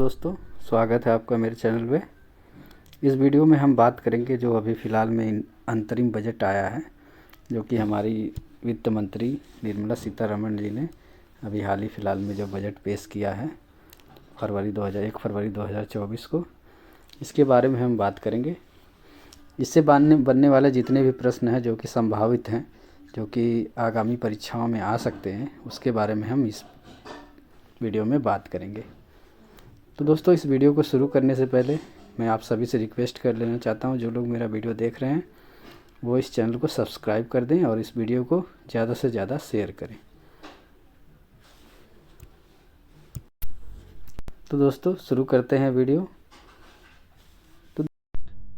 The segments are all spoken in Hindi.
दोस्तों, स्वागत है आपका मेरे चैनल पे। इस वीडियो में हम बात करेंगे जो अभी फ़िलहाल में अंतरिम बजट आया है, जो कि हमारी वित्त मंत्री निर्मला सीतारमण जी ने अभी हाल ही फ़िलहाल में जो बजट पेश किया है 1 फरवरी 2024 को। इसके बारे में हम बात करेंगे। इससे बनने वाले जितने भी प्रश्न हैं जो कि संभावित हैं, जो कि आगामी परीक्षाओं में आ सकते हैं, उसके बारे में हम इस वीडियो में बात करेंगे। तो दोस्तों, इस वीडियो को शुरू करने से पहले मैं आप सभी से रिक्वेस्ट कर लेना चाहता हूं, जो लोग मेरा वीडियो देख रहे हैं वो इस चैनल को सब्सक्राइब कर दें और इस वीडियो को ज़्यादा से ज़्यादा शेयर करें। तो दोस्तों, शुरू करते हैं वीडियो।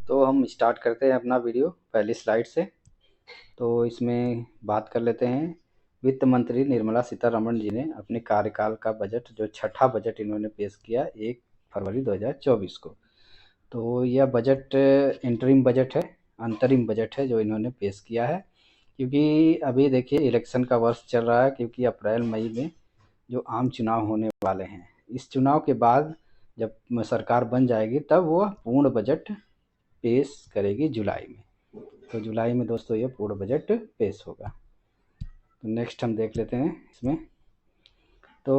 तो हम स्टार्ट करते हैं अपना वीडियो पहली स्लाइड से। तो इसमें बात कर लेते हैं। वित्त मंत्री निर्मला सीतारमण जी ने अपने कार्यकाल का बजट, जो छठा बजट इन्होंने पेश किया 1 फरवरी 2024 को। तो यह बजट इंटरिम बजट है, अंतरिम बजट है जो इन्होंने पेश किया है, क्योंकि अभी देखिए इलेक्शन का वर्ष चल रहा है, क्योंकि अप्रैल मई में जो आम चुनाव होने वाले हैं, इस चुनाव के बाद जब सरकार बन जाएगी तब वो पूर्ण बजट पेश करेगी जुलाई में। तो जुलाई में दोस्तों ये पूर्ण बजट पेश होगा। तो नेक्स्ट हम देख लेते हैं इसमें। तो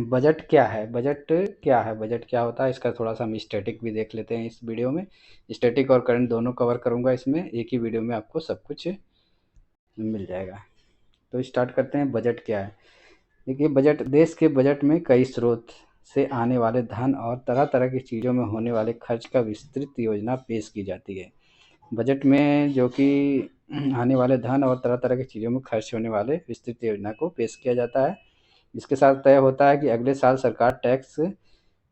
बजट क्या है, बजट क्या होता है, इसका थोड़ा सा हम स्टैटिक भी देख लेते हैं इस वीडियो में। स्टैटिक और करंट दोनों कवर करूंगा इसमें, एक ही वीडियो में आपको सब कुछ मिल जाएगा। तो स्टार्ट करते हैं, बजट क्या है। देखिए, बजट, देश के बजट में कई स्रोत से आने वाले धन और तरह तरह की चीज़ों में होने वाले खर्च का विस्तृत योजना पेश की जाती है। बजट में जो कि आने वाले धन और तरह तरह की चीज़ों में खर्च होने वाले विस्तृत योजना को पेश किया जाता है। इसके साथ तय होता है कि अगले साल सरकार टैक्स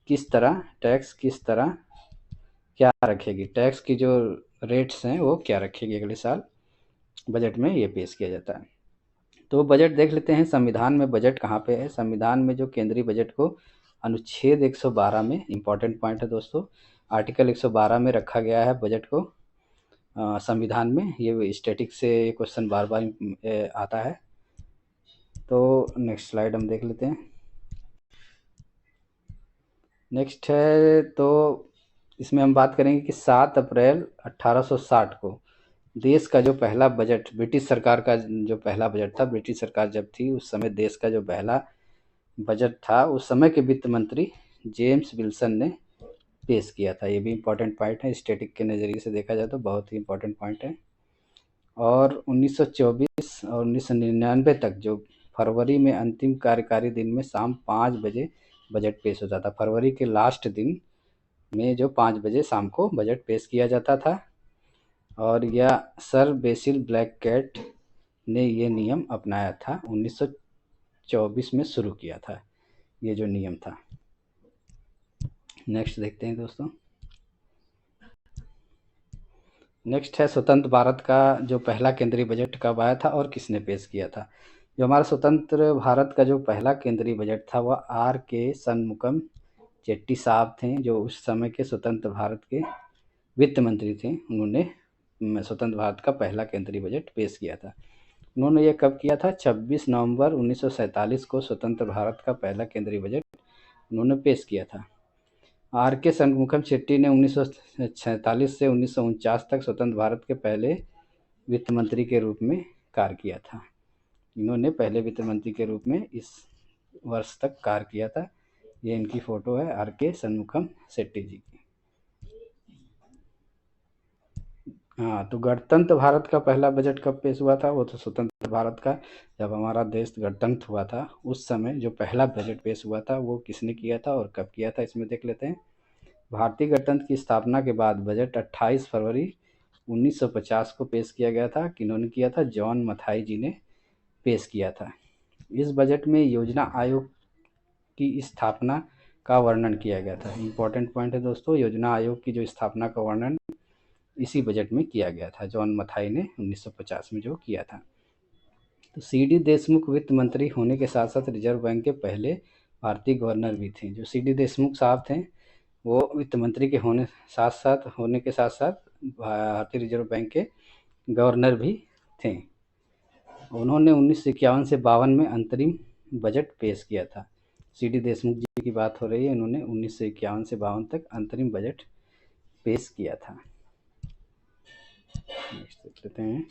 किस तरह क्या रखेगी, टैक्स की जो रेट्स हैं वो क्या रखेगी अगले साल, बजट में ये पेश किया जाता है। तो बजट देख लेते हैं, संविधान में बजट कहाँ पे है। संविधान में जो केंद्रीय बजट को अनुच्छेद 112 में, इम्पॉर्टेंट पॉइंट है दोस्तों, आर्टिकल 112 में रखा गया है बजट को संविधान में। ये स्टैटिक से क्वेश्चन बार बार आता है। तो नेक्स्ट स्लाइड हम देख लेते हैं। नेक्स्ट है, तो इसमें हम बात करेंगे कि 7 अप्रैल 1860 को देश का जो पहला बजट, ब्रिटिश सरकार का जो पहला बजट था, ब्रिटिश सरकार जब थी उस समय देश का जो पहला बजट था, उस समय के वित्त मंत्री जेम्स विल्सन ने पेश किया था। ये भी इम्पोर्टेंट पॉइंट है, स्टैटिक के नज़रिए से देखा जाए तो बहुत ही इम्पोर्टेंट पॉइंट है। और 1924 और 1999 तक जो फरवरी में अंतिम कार्यकारी दिन में शाम 5 बजे बजट पेश होता था। फरवरी के लास्ट दिन में जो 5 बजे शाम को बजट पेश किया जाता था। और यह सर बेसिल ब्लैक कैट ने ये नियम अपनाया था, 1924 में शुरू किया था ये जो नियम था। नेक्स्ट देखते हैं दोस्तों। नेक्स्ट है, स्वतंत्र भारत का जो पहला केंद्रीय बजट कब आया था और किसने पेश किया था। जो हमारा स्वतंत्र भारत का जो पहला केंद्रीय बजट था वह R.K. शनमुगम चेट्टी साहब थे, जो उस समय के स्वतंत्र भारत के वित्त मंत्री थे। उन्होंने स्वतंत्र भारत का पहला केंद्रीय बजट पेश किया था। उन्होंने ये कब किया था, 26 नवंबर 1947 को स्वतंत्र भारत का पहला केंद्रीय बजट उन्होंने पेश किया था। R.K. शनमुगम चेट्टी ने 1947 से 1949 तक स्वतंत्र भारत के पहले वित्त मंत्री के रूप में कार्य किया था। इन्होंने पहले वित्त मंत्री के रूप में इस वर्ष तक कार्य किया था। ये इनकी फ़ोटो है, R.K. शनमुगम चेट्टी जी की। हाँ, तो गणतंत्र भारत का पहला बजट कब पेश हुआ था, वो तो स्वतंत्र भारत का जब हमारा देश गणतंत्र हुआ था उस समय जो पहला बजट पेश हुआ था वो किसने किया था और कब किया था, इसमें देख लेते हैं। भारतीय गणतंत्र की स्थापना के बाद बजट 28 फरवरी 1950 को पेश किया गया था। किन्होंने किया था, जॉन मथाई जी ने पेश किया था। इस बजट में योजना आयोग की स्थापना का वर्णन किया गया था। इम्पोर्टेंट पॉइंट है दोस्तों, योजना आयोग की जो स्थापना का वर्णन इसी बजट में किया गया था, जॉन मथाई ने 1950 में जो किया था। तो C.D. देशमुख वित्त मंत्री होने के साथ साथ रिजर्व बैंक के पहले भारतीय गवर्नर भी थे। जो C.D. देशमुख साहब थे वो वित्त मंत्री के होने के साथ साथ भारतीय रिजर्व बैंक के गवर्नर भी थे। उन्होंने 1951 से 52 में अंतरिम बजट पेश किया था। C.D. देशमुख जी की बात हो रही है, इन्होंने 1951 से 52 तक अंतरिम बजट पेश किया था। नेक्स्ट देख लेते हैं।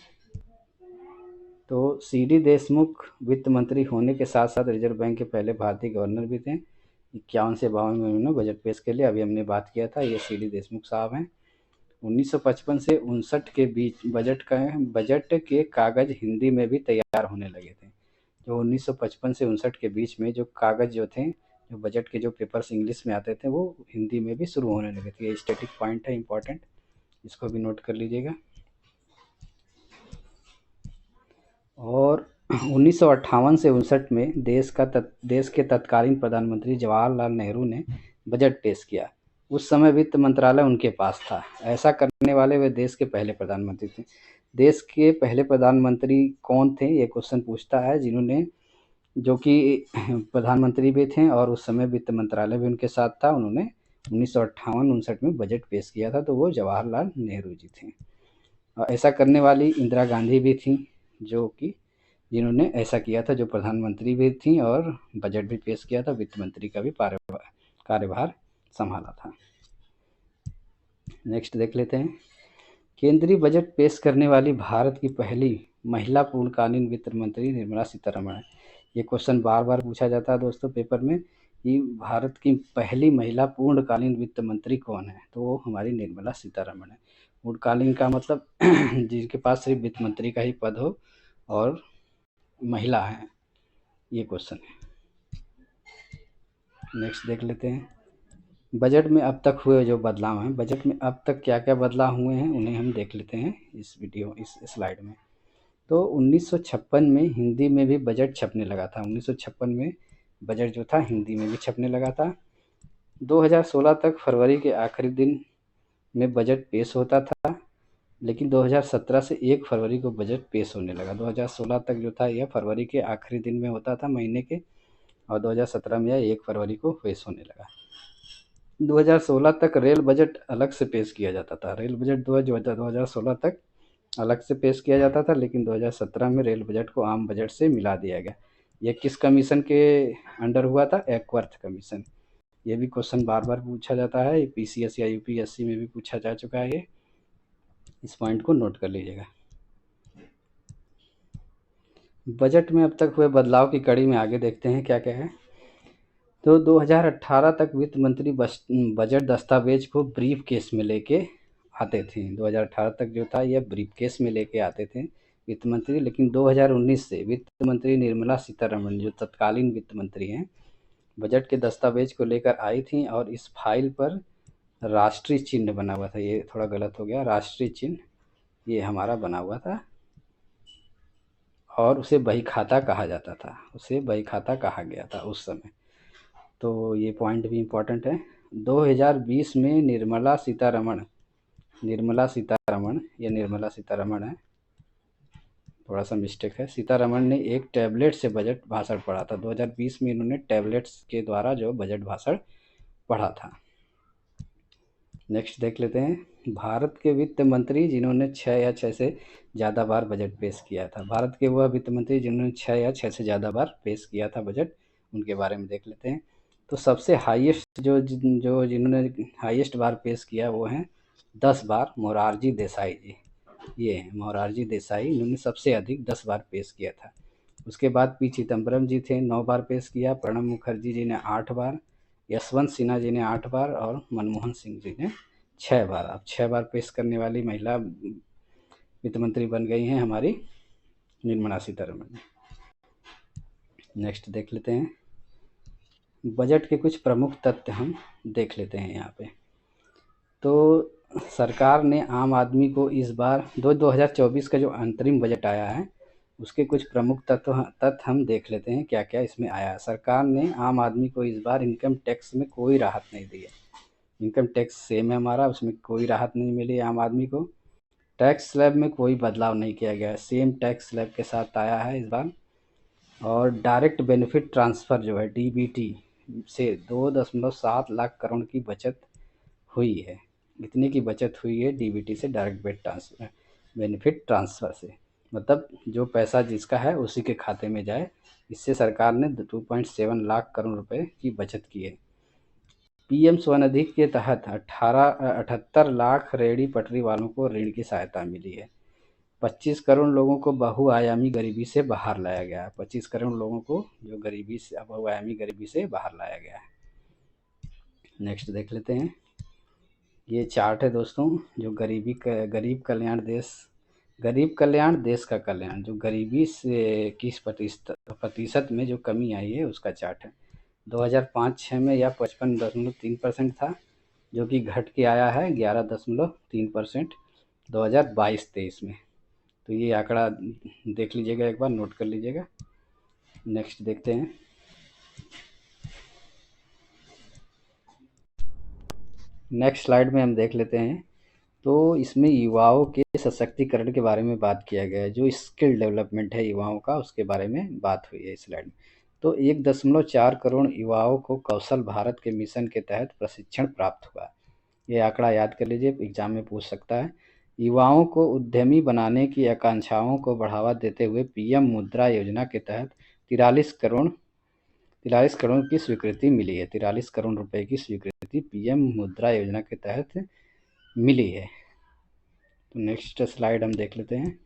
तो सी.डी. देशमुख वित्त मंत्री होने के साथ साथ रिजर्व बैंक के पहले भारतीय गवर्नर भी थे। 51 से 52 में उन्होंने बजट पेश कर लिया। अभी हमने बात किया था, ये सी.डी. देशमुख साहब हैं। 1955 से 59 के बीच बजट के कागज़ हिंदी में भी तैयार होने लगे थे। जो 1955 से 59 के बीच में जो कागज़ जो थे, जो बजट के जो पेपर्स इंग्लिश में आते थे, वो हिंदी में भी शुरू होने लगे थे। ये स्टैटिक पॉइंट है इम्पॉर्टेंट, इसको भी नोट कर लीजिएगा। और 1958 से 59 में देश के तत्कालीन प्रधानमंत्री जवाहरलाल नेहरू ने बजट पेश किया। उस समय वित्त मंत्रालय उनके पास था। ऐसा करने वाले वे देश के पहले प्रधानमंत्री थे। देश के पहले प्रधानमंत्री कौन थे, ये क्वेश्चन पूछता है, जिन्होंने जो कि प्रधानमंत्री भी थे और उस समय वित्त मंत्रालय भी उनके साथ था। उन्होंने 1958-59 में बजट पेश किया था, तो वो जवाहरलाल नेहरू जी थे। और ऐसा करने वाली इंदिरा गांधी भी थी, जो कि जिन्होंने ऐसा किया था, जो प्रधानमंत्री भी थी और बजट भी पेश किया था, वित्त मंत्री का भी कार्यभार संभाला था। नेक्स्ट देख लेते हैं। केंद्रीय बजट पेश करने वाली भारत की पहली महिला पूर्णकालीन वित्त मंत्री निर्मला सीतारमण है। ये क्वेश्चन बार बार पूछा जाता है दोस्तों पेपर में कि भारत की पहली महिला पूर्णकालीन वित्त मंत्री कौन है, तो वो हमारी निर्मला सीतारमण है। पूर्णकालीन का मतलब जिनके पास सिर्फ वित्त मंत्री का ही पद हो और महिला है, ये क्वेश्चन है। नेक्स्ट देख लेते हैं। बजट में अब तक हुए जो बदलाव हैं, बजट में अब तक क्या क्या बदलाव हुए हैं, उन्हें हम देख लेते हैं इस स्लाइड में। तो 1956 में हिंदी में भी बजट छपने लगा था। 1956 में बजट जो था हिंदी में भी छपने लगा था। 2016 तक फरवरी के आखिरी दिन में बजट पेश होता था, लेकिन 2017 से 1 फरवरी को बजट पेश होने लगा। 2016 तक जो था यह फरवरी के आखिरी दिन में होता था महीने के, और 2017 में यह 1 फरवरी को पेश होने लगा। 2016 तक रेल बजट अलग से पेश किया जाता था। रेल बजट 2016 तक अलग से पेश किया जाता था, लेकिन 2017 में रेल बजट को आम बजट से मिला दिया गया। ये किस कमीशन के अंडर हुआ था? एकवर्थ कमीशन। ये भी क्वेश्चन बार बार पूछा जाता है, पीसीएस या यूपीएससी में भी पूछा जा चुका है। ये इस पॉइंट को नोट कर लीजिएगा। बजट में अब तक हुए बदलाव की कड़ी में आगे देखते हैं क्या क्या है। तो 2018 तक वित्त मंत्री बजट दस्तावेज को ब्रीफ केस में लेके आते थे। 2018 तक जो था यह ब्रीफ केस में लेके आते थे वित्त मंत्री, लेकिन 2019 से वित्त मंत्री निर्मला सीतारमण जो तत्कालीन वित्त मंत्री हैं, बजट के दस्तावेज को लेकर आई थी और इस फाइल पर राष्ट्रीय चिन्ह बना हुआ था। ये थोड़ा गलत हो गया, राष्ट्रीय चिन्ह ये हमारा बना हुआ था और उसे बही खाता कहा जाता था, उसे बही खाता कहा गया था उस समय। तो ये पॉइंट भी इम्पोर्टेंट है। 2020 में निर्मला सीतारमण ये निर्मला सीतारमण है, थोड़ा सा मिस्टेक है। सीतारमण ने एक टैबलेट से बजट भाषण पढ़ा था। 2020 में इन्होंने टैबलेट्स के द्वारा जो बजट भाषण पढ़ा था। नेक्स्ट देख लेते हैं। भारत के वित्त मंत्री जिन्होंने 6 या 6 से ज़्यादा बार बजट पेश किया था। भारत के वह वित्त मंत्री जिन्होंने 6 या 6 से ज़्यादा बार पेश किया था बजट, उनके बारे में देख लेते हैं। तो सबसे हाईएस्ट जिन्होंने हाईएस्ट बार पेश किया वो हैं 10 बार मोरारजी देसाई जी। ये हैं मोरारजी देसाई, इन्होंने सबसे अधिक 10 बार पेश किया था। उसके बाद पी चिदम्बरम जी थे, 9 बार पेश किया। प्रणब मुखर्जी जी ने 8 बार, यशवंत सिन्हा जी ने 8 बार और मनमोहन सिंह जी ने 6 बार। अब 6 बार पेश करने वाली महिला वित्त मंत्री बन गई हैं हमारी निर्मला सीतारमण। नेक्स्ट देख लेते हैं। बजट के कुछ प्रमुख तथ्य हम देख लेते हैं यहाँ पे। तो सरकार ने आम आदमी को इस बार 2024 का जो अंतरिम बजट आया है उसके कुछ प्रमुख तथ्य हम देख लेते हैं क्या क्या इसमें आया है। सरकार ने आम आदमी को इस बार इनकम टैक्स में कोई राहत नहीं दी है। इनकम टैक्स सेम है हमारा, उसमें कोई राहत नहीं मिली आम आदमी को। टैक्स स्लैब में कोई बदलाव नहीं किया गया है, सेम टैक्स स्लैब के साथ आया है इस बार। और डायरेक्ट बेनिफिट ट्रांसफ़र जो है डीबीटी से 2.7 लाख करोड़ की बचत हुई है। इतने की बचत हुई है डीबीटी से, डायरेक्ट बेनिफिट ट्रांसफ़र से, मतलब जो पैसा जिसका है उसी के खाते में जाए। इससे सरकार ने 2.7 लाख करोड़ रुपए की बचत की है। पीएम स्वनिधि के तहत 78 लाख रेहड़ी पटरी वालों को ऋण की सहायता मिली है। 25 करोड़ लोगों को बहुआयामी गरीबी से बाहर लाया गया है। 25 करोड़ लोगों को जो गरीबी से बहुआयामी गरीबी से बाहर लाया गया है। नेक्स्ट देख लेते हैं। ये चार्ट है दोस्तों, जो गरीब कल्याण देश का कल्याण, जो गरीबी से किस प्रतिशत में जो कमी आई है उसका चार्ट है। 2005-06 में यह 55.3% था, जो कि घट के आया है 11.3% 2022-23 में। तो ये आंकड़ा देख लीजिएगा, एक बार नोट कर लीजिएगा। नेक्स्ट देखते हैं। नेक्स्ट स्लाइड में हम देख लेते हैं। तो इसमें युवाओं के सशक्तिकरण के बारे में बात किया गया है, जो स्किल डेवलपमेंट है युवाओं का, उसके बारे में बात हुई है इस स्लाइड में। तो 1.4 करोड़ युवाओं को कौशल भारत के मिशन के तहत प्रशिक्षण प्राप्त हुआ। ये आंकड़ा याद कर लीजिए, एग्जाम में पूछ सकता है। युवाओं को उद्यमी बनाने की आकांक्षाओं को बढ़ावा देते हुए पीएम मुद्रा योजना के तहत 43 करोड़ की स्वीकृति मिली है। 43 करोड़ रुपए की स्वीकृति पीएम मुद्रा योजना के तहत मिली है। तो नेक्स्ट स्लाइड हम देख लेते हैं।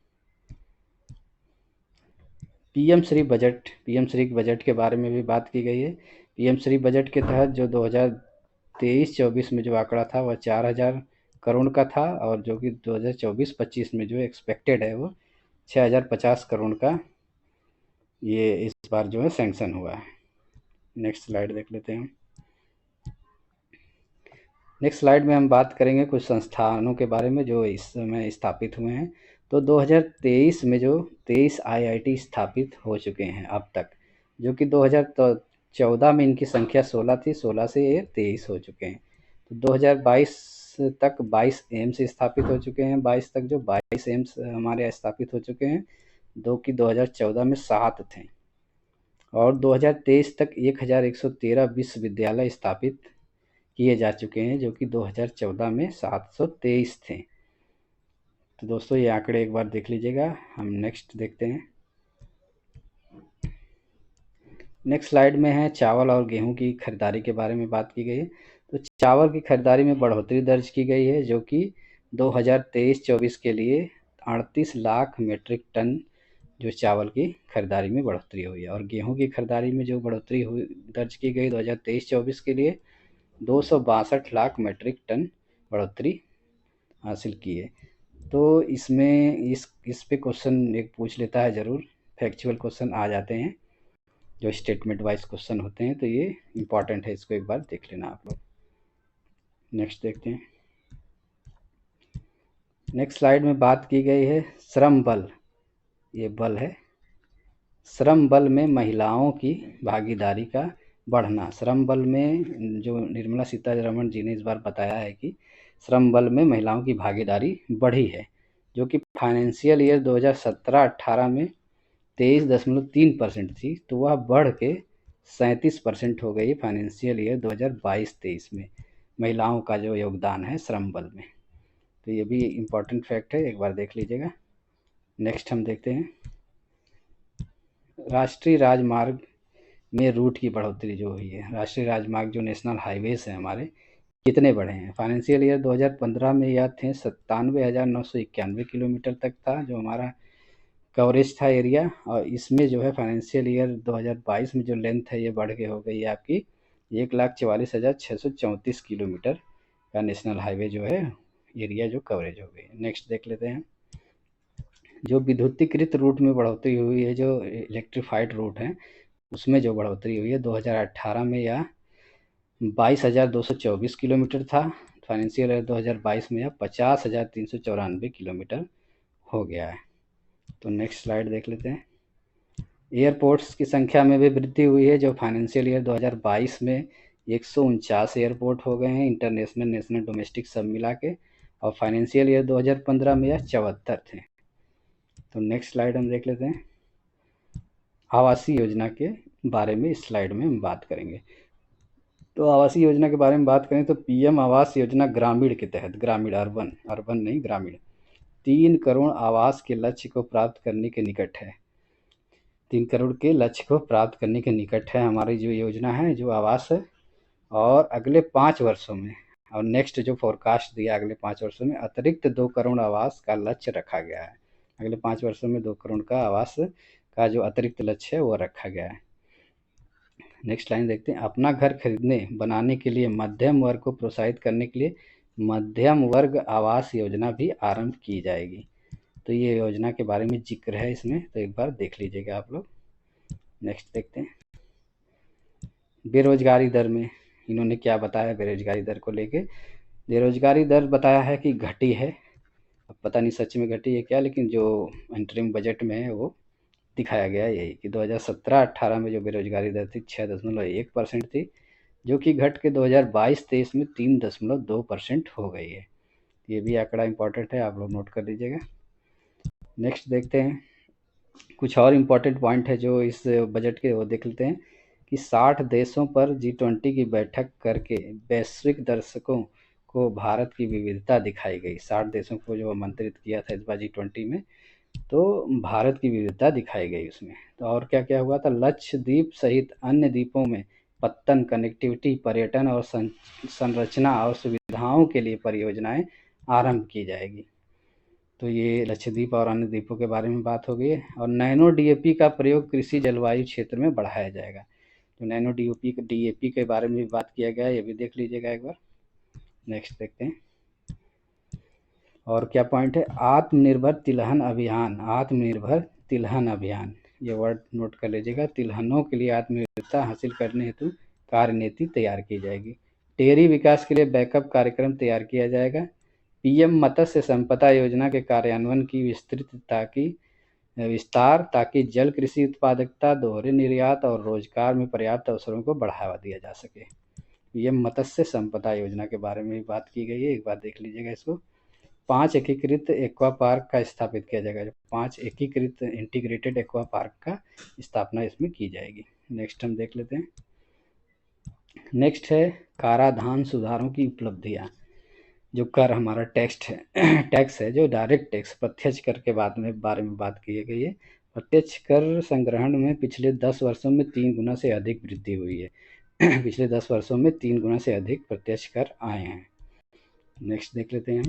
पीएम श्री बजट के बारे में भी बात की गई है। पीएम श्री बजट के तहत जो 2023-24 में जो आंकड़ा था वह 4000 करोड़ का था, और जो कि 2024-25 में जो एक्सपेक्टेड है वो 6050 करोड़ का ये इस बार जो है सैंक्शन हुआ है। नेक्स्ट स्लाइड देख लेते हैं। नेक्स्ट स्लाइड में हम बात करेंगे कुछ संस्थानों के बारे में जो इस समय स्थापित हुए हैं। तो 2023 में जो 23 आईआईटी स्थापित हो चुके हैं अब तक, जो कि 2014 में इनकी संख्या 16 थी, 16 से ये 23 हो चुके हैं। तो 2022 तक 22 एम्स स्थापित हो चुके हैं। 22 तक जो 22 एम्स हमारे यहाँ स्थापित हो चुके हैं, जो कि 2014 में 7 थे। और 2023 तक 1113 विश्वविद्यालय स्थापित किए जा चुके हैं, जो कि 2014 में 723 थे। तो दोस्तों ये आंकड़े एक बार देख लीजिएगा। हम नेक्स्ट देखते हैं। नेक्स्ट स्लाइड में है चावल और गेहूं की खरीदारी के बारे में बात की गई है। तो चावल की खरीदारी में बढ़ोतरी दर्ज की गई है, जो कि 2023-24 के लिए 38 लाख मीट्रिक टन जो चावल की खरीदारी में बढ़ोतरी हुई है। और गेहूं की खरीदारी में जो बढ़ोतरी हुई दर्ज की गई 2023-24 के लिए 262 लाख मीट्रिक टन बढ़ोतरी हासिल की है। तो इसमें इस पे क्वेश्चन एक पूछ लेता है ज़रूर, फैक्चुअल क्वेश्चन आ जाते हैं जो स्टेटमेंट वाइज क्वेश्चन होते हैं, तो ये इम्पॉर्टेंट है, इसको एक बार देख लेना आप लोग। नेक्स्ट देखते हैं। नेक्स्ट स्लाइड में बात की गई है श्रम बल, ये बल है, श्रम बल में महिलाओं की भागीदारी का बढ़ना। श्रम बल में जो निर्मला सीतारमण जी ने इस बार बताया है कि श्रम बल में महिलाओं की भागीदारी बढ़ी है, जो कि फाइनेंशियल ईयर 2017-18 में 23.3% थी, तो वह बढ़ के 37% हो गई फाइनेंशियल ईयर 2022-23 में। महिलाओं का जो योगदान है श्रम बल में, तो ये भी इम्पॉर्टेंट फैक्ट है, एक बार देख लीजिएगा। नेक्स्ट हम देखते हैं राष्ट्रीय राजमार्ग में रूट की बढ़ोतरी जो हुई है। राष्ट्रीय राजमार्ग जो नेशनल हाईवेज हैं हमारे, कितने बढ़े हैं। फाइनेंशियल ईयर 2015 में यह थे 97,991 किलोमीटर तक था जो हमारा कवरेज था एरिया, और इसमें जो है फाइनेंशियल ईयर 2022 में जो लेंथ है ये बढ़ के हो गई है आपकी 1,44,634 किलोमीटर का नेशनल हाईवे जो है एरिया जो कवरेज हो गई है। नेक्स्ट देख लेते हैं। जो विद्युतीकृत रूट में बढ़ोतरी हुई है, जो इलेक्ट्रीफाइड रूट हैं उसमें जो बढ़ोतरी हुई है 2018 में यह 22,224 किलोमीटर था। फाइनेंशियल ईयर 2022 में यह 50,394 किलोमीटर हो गया है। तो नेक्स्ट स्लाइड देख लेते हैं। एयरपोर्ट्स की संख्या में भी वृद्धि हुई है, जो फाइनेंशियल ईयर 2022 में 149 एयरपोर्ट हो गए हैं, इंटरनेशनल, नेशनल, डोमेस्टिक सब मिला के, और फाइनेंशियल ईयर 2015 में यह 74 थे। तो नेक्स्ट स्लाइड हम देख लेते हैं। आवासीय योजना के बारे में इस स्लाइड में हम बात करेंगे। तो आवासीय योजना के बारे में बात करें तो पीएम आवास योजना ग्रामीण के तहत, ग्रामीण, अर्बन नहीं, ग्रामीण, 3 करोड़ आवास के लक्ष्य को प्राप्त करने के निकट है। 3 करोड़ के लक्ष्य को प्राप्त करने के निकट है हमारी जो योजना है, जो आवास है और अगले 5 वर्षों में, और नेक्स्ट जो फोरकास्ट दिया अगले 5 वर्षों में, अतिरिक्त 2 करोड़ आवास का लक्ष्य रखा गया है। अगले 5 वर्षों में 2 करोड़ का आवास का जो अतिरिक्त लक्ष्य है वो रखा गया है। नेक्स्ट लाइन देखते हैं, अपना घर खरीदने बनाने के लिए मध्यम वर्ग को प्रोत्साहित करने के लिए मध्यम वर्ग आवास योजना भी आरंभ की जाएगी। तो ये योजना के बारे में जिक्र है इसमें, तो एक बार देख लीजिएगा आप लोग। नेक्स्ट देखते हैं, बेरोजगारी दर में इन्होंने क्या बताया बेरोजगारी दर को लेके। बेरोजगारी दर बताया है कि घटी है, अब पता नहीं सच में घटी है क्या, लेकिन जो इंटरिम बजट में है वो दिखाया गया है यही कि 2017-18 में जो बेरोजगारी दर थी 6.1% थी, जो कि घट के 2022-23 में 3.2% हो गई है। ये भी आंकड़ा इम्पॉर्टेंट है, आप लोग नोट कर लीजिएगा। नेक्स्ट देखते हैं, कुछ और इम्पॉर्टेंट पॉइंट है जो इस बजट के, वो देख लेते हैं कि 60 देशों पर G20 की बैठक करके वैश्विक दर्शकों को भारत की विविधता दिखाई गई। 60 देशों को जो आमंत्रित किया था इस बार G20 में, तो भारत की विविधता दिखाई गई उसमें। तो और क्या क्या हुआ था, लक्षद्वीप सहित अन्य द्वीपों में पत्तन, कनेक्टिविटी, पर्यटन और संरचना और सुविधाओं के लिए परियोजनाएं आरंभ की जाएगी। तो ये लक्षद्वीप और अन्य द्वीपों के बारे में बात हो गई है। और नैनो डीएपी का प्रयोग कृषि जलवायु क्षेत्र में बढ़ाया जाएगा। तो नैनो डीएपी के बारे में भी बात किया गया है, ये भी देख लीजिएगा एक बार। नेक्स्ट देखते हैं, और क्या पॉइंट है, आत्मनिर्भर तिलहन अभियान। आत्मनिर्भर तिलहन अभियान, ये वर्ड नोट कर लीजिएगा। तिलहनों के लिए आत्मनिर्भरता हासिल करने हेतु कार्यनीति तैयार की जाएगी। डेयरी विकास के लिए बैकअप कार्यक्रम तैयार किया जाएगा। पीएम मत्स्य संपदा योजना के कार्यान्वयन की विस्तार ताकि जल कृषि उत्पादकता, दोहरे निर्यात और रोजगार में पर्याप्त अवसरों को बढ़ावा दिया जा सके। पीएम मत्स्य संपदा योजना के बारे में भी बात की गई है, एक बार देख लीजिएगा इसको। 5 एकीकृत एक्वा पार्क का स्थापित किया जाएगा। 5 एकीकृत इंटीग्रेटेड एक्वा पार्क का स्थापना इसमें की जाएगी। नेक्स्ट हम देख लेते हैं, नेक्स्ट है कराधान सुधारों की उपलब्धियाँ। जो कर हमारा टैक्स है जो डायरेक्ट टैक्स, प्रत्यक्ष कर के बारे में बात की गई है। प्रत्यक्ष कर संग्रहण में पिछले 10 वर्षों में 3 गुना से अधिक वृद्धि हुई है। पिछले 10 वर्षों में 3 गुना से अधिक प्रत्यक्ष कर आए हैं। नेक्स्ट देख लेते हैं,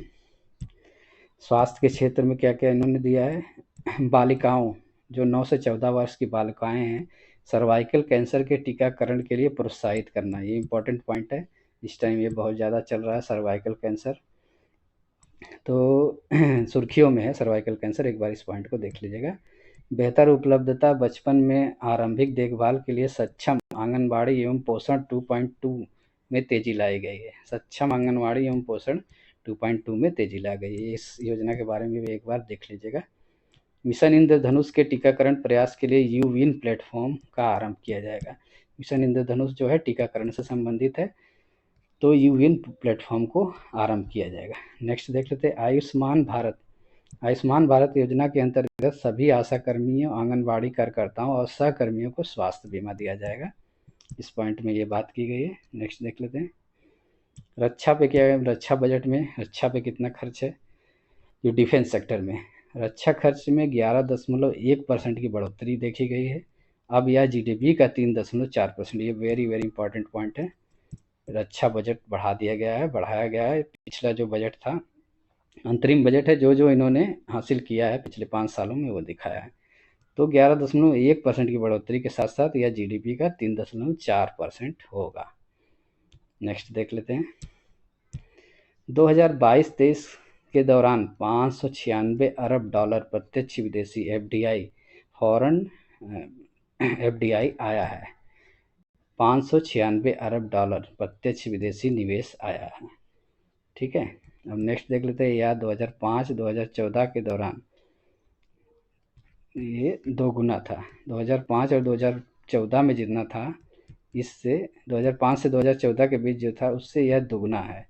स्वास्थ्य के क्षेत्र में क्या क्या इन्होंने दिया है। बालिकाओं, जो 9 से 14 वर्ष की बालिकाएं हैं, सर्वाइकल कैंसर के टीकाकरण के लिए प्रोत्साहित करना, ये इंपॉर्टेंट पॉइंट है। इस टाइम ये बहुत ज़्यादा चल रहा है सर्वाइकल कैंसर, तो सुर्खियों में है सर्वाइकल कैंसर, एक बार इस पॉइंट को देख लीजिएगा। बेहतर उपलब्धता, बचपन में आरंभिक देखभाल के लिए सक्षम आंगनबाड़ी एवं पोषण 2.2 में तेजी लाई गई है। सक्षम आंगनबाड़ी एवं पोषण 2.2 में तेजी ला गई है। इस योजना के बारे में भी एक बार देख लीजिएगा। मिशन इंद्रधनुष के टीकाकरण प्रयास के लिए यूविन प्लेटफॉर्म का आरंभ किया जाएगा। मिशन इंद्रधनुष जो है टीकाकरण से संबंधित है, तो यूविन प्लेटफॉर्म को आरंभ किया जाएगा। नेक्स्ट देख लेते हैं, आयुष्मान भारत। आयुष्मान भारत योजना के अंतर्गत सभी आशा कर्मियों, आंगनबाड़ी कार्यकर्ताओं और सहकर्मियों को स्वास्थ्य बीमा दिया जाएगा। इस पॉइंट में ये बात की गई है। नेक्स्ट देख लेते हैं, रक्षा पे क्या है, रक्षा बजट में रक्षा पे कितना खर्च है। जो डिफेंस सेक्टर में रक्षा खर्च में 11.1% की बढ़ोतरी देखी गई है। अब यह जीडीपी का 3.4%, ये वेरी वेरी इंपॉर्टेंट पॉइंट है। रक्षा बजट बढ़ाया गया है। पिछला जो बजट था, अंतरिम बजट है, जो इन्होंने हासिल किया है पिछले 5 सालों में वो दिखाया है। तो 11.1% की बढ़ोतरी के साथ साथ यह जीडीपी का 3.4% होगा। नेक्स्ट देख लेते हैं, 2022-23 के दौरान 596 अरब डॉलर प्रत्यक्ष विदेशी एफडीआई फॉरेन एफडीआई आया है। 596 अरब डॉलर प्रत्यक्ष विदेशी निवेश आया है। ठीक है, अब नेक्स्ट देख लेते हैं, यह 2005-2014 के दौरान ये 2 गुना था। 2005 और 2014 में जितना था, इससे 2005 से 2014 के बीच जो था उससे यह दोगुना है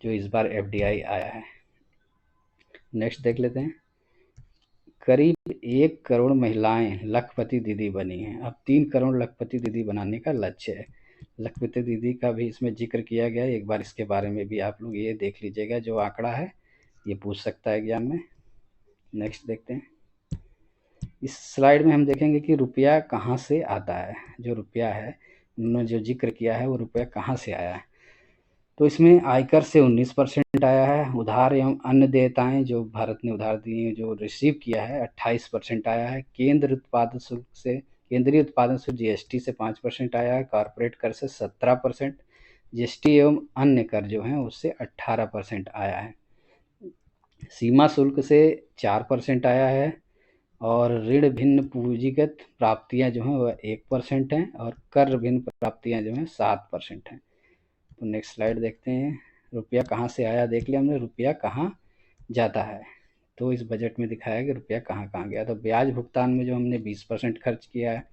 जो इस बार एफडीआई आया है। नेक्स्ट देख लेते हैं, करीब 1 करोड़ महिलाएं लखपति दीदी बनी हैं। अब 3 करोड़ लखपति दीदी बनाने का लक्ष्य है। लखपति दीदी का भी इसमें जिक्र किया गया है, एक बार इसके बारे में भी आप लोग ये देख लीजिएगा। जो आंकड़ा है ये पूछ सकता है एग्जाम में। नेक्स्ट देखते हैं, इस स्लाइड में हम देखेंगे कि रुपया कहाँ से आता है। जो रुपया है उन्होंने जो जिक्र किया है वो रुपया कहाँ से आया है। तो इसमें आयकर से 19% आया है, उधार एवं अन्य देयताएं जो भारत ने उधार दी हैं जो रिसीव किया है 28% आया है, केंद्रीय उत्पादन शुल्क जीएसटी से 5% आया है, कॉरपोरेट कर से 17%, जीएसटी एवं अन्य कर जो हैं उससे 18% आया है, सीमा शुल्क से 4% आया है, और ऋण भिन्न पूंजीगत प्राप्तियां जो हैं वह 1% हैं, और कर भिन्न प्राप्तियां जो हैं 7% हैं। तो नेक्स्ट स्लाइड देखते हैं। रुपया कहाँ से आया देख लिया हमने, रुपया कहाँ जाता है। तो इस बजट में दिखाया कि रुपया कहाँ कहाँ गया। तो ब्याज भुगतान में जो हमने 20% खर्च किया है,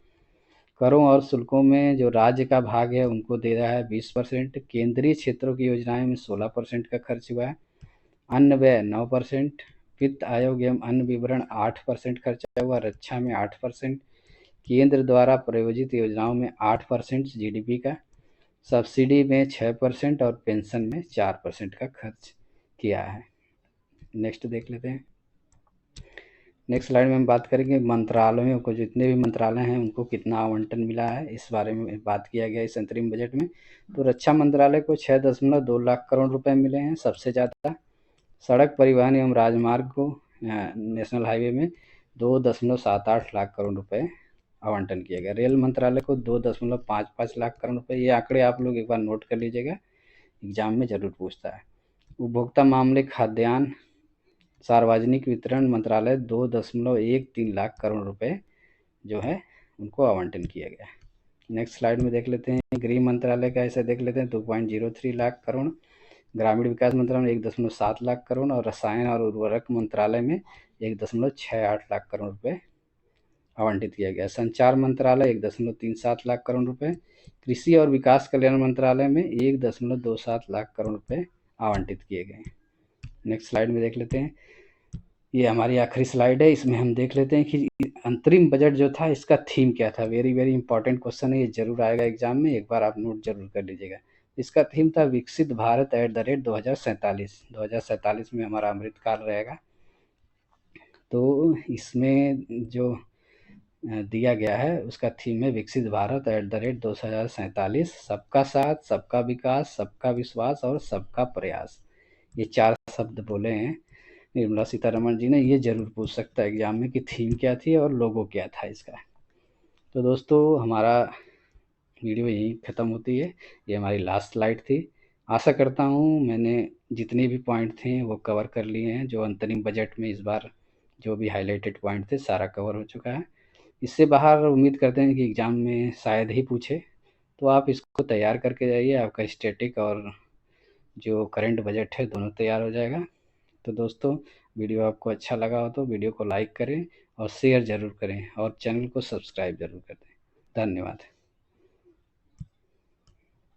करों और शुल्कों में जो राज्य का भाग है उनको दे रहा है 20%, केंद्रीय क्षेत्रों की योजनाएं में 16% का खर्च हुआ है, अन्न व्यय 9%, वित्त आयोग एवं अन्य विवरण 8% खर्चा हुआ, रक्षा में 8%, केंद्र द्वारा प्रायोजित योजनाओं में 8% जीडीपी का, सब्सिडी में 6% और पेंशन में 4% का खर्च किया है। नेक्स्ट देख लेते हैं। नेक्स्ट स्लाइड में हम बात करेंगे मंत्रालयों को, जितने भी मंत्रालय हैं उनको कितना आवंटन मिला है, इस बारे में बात किया गया इस अंतरिम बजट में। तो रक्षा मंत्रालय को 6.2 लाख करोड़ रुपए मिले हैं सबसे ज़्यादा। सड़क परिवहन एवं राजमार्ग को नेशनल हाईवे में 2.78 लाख करोड़ रुपए आवंटन किया गया। रेल मंत्रालय को 2.55 लाख करोड़ रुपए। ये आंकड़े आप लोग एक बार नोट कर लीजिएगा, एग्जाम में ज़रूर पूछता है। उपभोक्ता मामले, खाद्यान्न, सार्वजनिक वितरण मंत्रालय 2.13 लाख करोड़ रुपए जो है उनको आवंटन किया गया। नेक्स्ट स्लाइड में देख लेते हैं। गृह मंत्रालय का ऐसे देख लेते हैं 2.03 लाख करोड़, ग्रामीण विकास मंत्रालय में 1.7 लाख करोड़, और रसायन और उर्वरक मंत्रालय में 1.68 लाख करोड़ रुपए आवंटित किया गया। संचार मंत्रालय 1.37 लाख करोड़ रुपए, कृषि और विकास कल्याण मंत्रालय में 1.27 लाख करोड़ रुपए आवंटित किए गए। नेक्स्ट स्लाइड में देख लेते हैं। ये हमारी आखिरी स्लाइड है, इसमें हम देख लेते हैं कि अंतरिम बजट जो था इसका थीम क्या था। वेरी वेरी इंपॉर्टेंट क्वेश्चन है, ये जरूर आएगा एग्जाम में, एक बार आप नोट जरूर कर लीजिएगा। इसका थीम था विकसित भारत @2047। 2047 में हमारा अमृतकाल रहेगा। तो इसमें जो दिया गया है उसका थीम है विकसित भारत @2047, सबका साथ, सबका विकास, सबका विश्वास और सबका प्रयास। ये 4 शब्द बोले हैं निर्मला सीतारमण जी ने। ये जरूर पूछ सकता है एग्जाम में कि थीम क्या थी और लोगो क्या था इसका। तो दोस्तों हमारा वीडियो यहीं ख़त्म होती है, ये हमारी लास्ट स्लाइड थी। आशा करता हूँ मैंने जितने भी पॉइंट थे वो कवर कर लिए हैं। जो अंतरिम बजट में इस बार जो भी हाईलाइटेड पॉइंट थे सारा कवर हो चुका है। इससे बाहर उम्मीद करते हैं कि एग्ज़ाम में शायद ही पूछे, तो आप इसको तैयार करके जाइए। आपका स्टैटिक और जो करंट बजट है दोनों तैयार हो जाएगा। तो दोस्तों वीडियो आपको अच्छा लगा हो तो वीडियो को लाइक करें और शेयर ज़रूर करें, और चैनल को सब्सक्राइब ज़रूर कर दें। धन्यवाद।